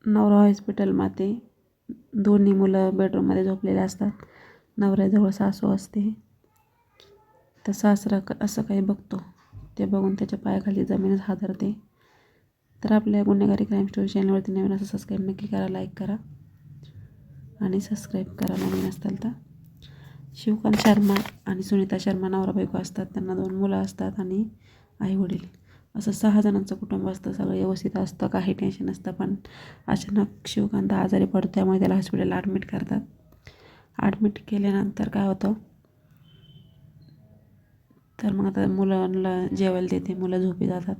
नवरा हॉस्पिटलमध्ये, दोन्ही मुलं बेडरूममध्ये झोपलेले असतात. नवऱ्याजवळ सासू असते. तर सासरा असं काही बघतो, ते बघून त्याच्या पायाखाली जमीनच हादरते. तर आपल्या गुन्हेगारी क्राईम स्टोरी चॅनलवरती नवीन असं सबस्क्राईब नक्की करा, लाईक करा आणि सबस्क्राईब करा नवीन असताल तर. शिवकांत शर्मा आणि सुनीता शर्मा नवरा बायको असतात. त्यांना 2 मुलं असतात आणि आईवडील. असं 6 जणांचं कुटुंब असतं. सगळं व्यवस्थित असतं, काही टेन्शन नसतं. पण अचानक शिवकांत आजारी पडतो, त्यामुळे त्याला हॉस्पिटलला ॲडमिट करतात. ॲडमिट केल्यानंतर काय होतं, तर मग आता मुलांना जेवायला देते, मुलं झोपी जातात.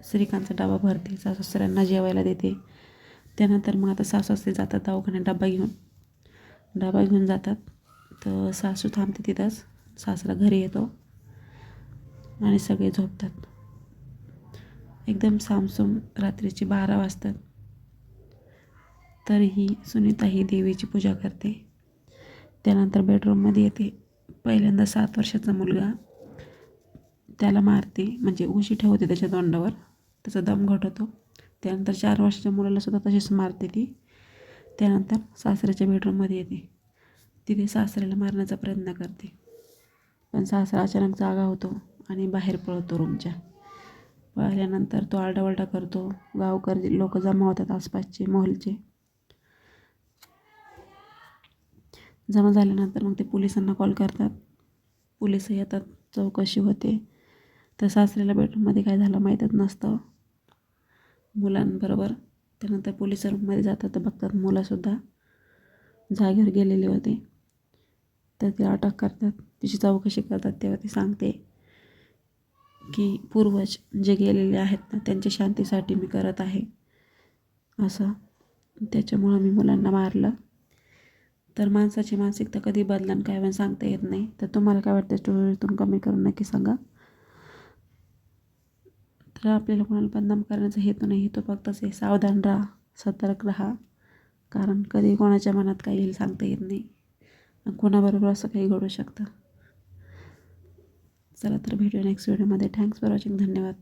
श्रीकांतचा डबा भरते, सासू-सासऱ्यांना जेवायला देते. त्यानंतर मग आता सासू-सासरे जातात दवाखान्यात डबा घेऊन जातात. तर सासू थांबते तिथंच, सासरा घरी येतो आणि सगळे झोपतात. एकदम सामसूम रात्रीचे 12 वाजतात. तरीही सुनीता ही देवीची पूजा करते. त्यानंतर बेडरूममध्ये येते. पहिल्यांदा 7 वर्षाचा मुलगा, त्याला मारते, म्हणजे उशी ठेवते त्याच्या तोंडावर, त्याचा दम घोटवतो. त्यानंतर 4 वर्षाच्या मुलालासुद्धा तशीच मारते ती. त्यानंतर सासऱ्याच्या बेडरूममध्ये येते. तिथे सासऱ्याला मारण्याचा प्रयत्न करते, पण सासरा अचानक जागा होतो आणि बाहेर पळतो रूमच्या. पळाल्यानंतर तो आरडाओरडा करतो. गावकरी लोक जमा होतात, आसपासचे मोहल्चे जमा झाल्यानंतर मग ते पोलिसांना कॉल करतात. पोलिस येतात, चौकशी होते. तर सासऱ्याला बेडरूममध्ये काय झालं माहीतच नसतं मुलांबरोबर. त्यानंतर पोलिस रूममध्ये जातात, तर बघतात मुलंसुद्धा जागेवर गेलेले होते. तर ते अटक करतात, तिची चौकशी करतात. तेव्हा ती सांगते की पूर्वज जे गेलेले आहेत ना, त्यांच्या शांतीसाठी मी करत आहे असं. त्याच्यामुळं मी मुलांना मारलं. तर माणसाची मानसिकता कधी बदलन काय पण सांगता येत नाही. तर तुम्हाला काय वाटतं स्टोरीतून कमेंट करून नक्की सांगा. तर आपल्याला कोणाला बदनाम करण्याचा हेतू नाही, हेतू फक्तच आहे सावधान राहा, सतर्क राहा. कारण कधी कोणाच्या मनात काय येईल सांगता येत नाही, आणि कोणाबरोबर असं काही घडू शकतं. चला तर भेटूया नेक्स्ट व्हिडिओमध्ये. Thanks for watching. धन्यवाद.